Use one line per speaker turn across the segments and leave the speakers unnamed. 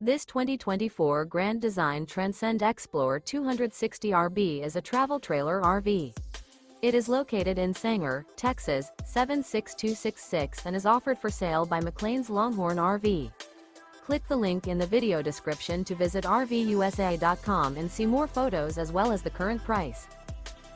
This 2024 Grand Design Transcend Xplor 260RB is a travel trailer RV. It is located in Sanger, Texas, 76266 and is offered for sale by McClain's Longhorn RV. Click the link in the video description to visit RVUSA.com and see more photos as well as the current price.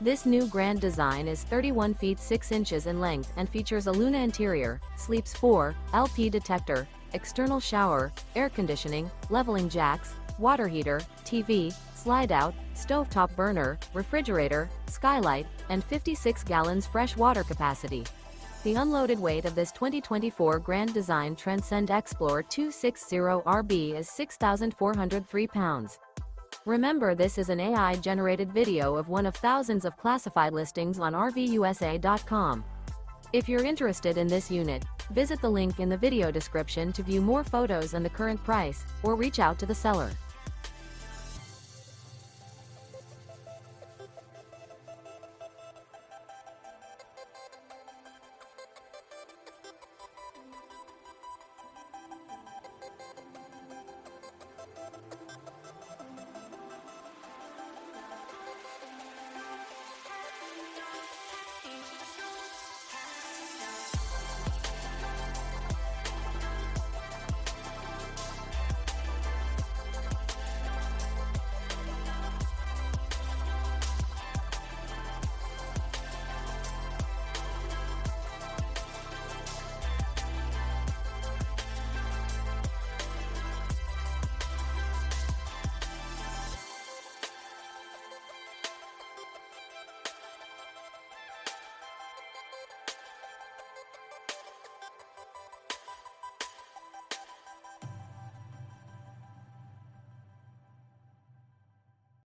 This new Grand Design is 31 feet 6 inches in length and features a Luna interior, sleeps 4, LP Detector, external shower, air conditioning, leveling jacks, water heater, TV, Slideout, stovetop burner, refrigerator, Skylight, and 56 gallons fresh water capacity. The unloaded weight of this 2024 Grand Design Transcend Xplor 260RB is 6,403 pounds. Remember, this is an AI-generated video of one of thousands of classified listings on RVUSA.com. If you're interested in this unit, visit the link in the video description to view more photos and the current price, or reach out to the seller.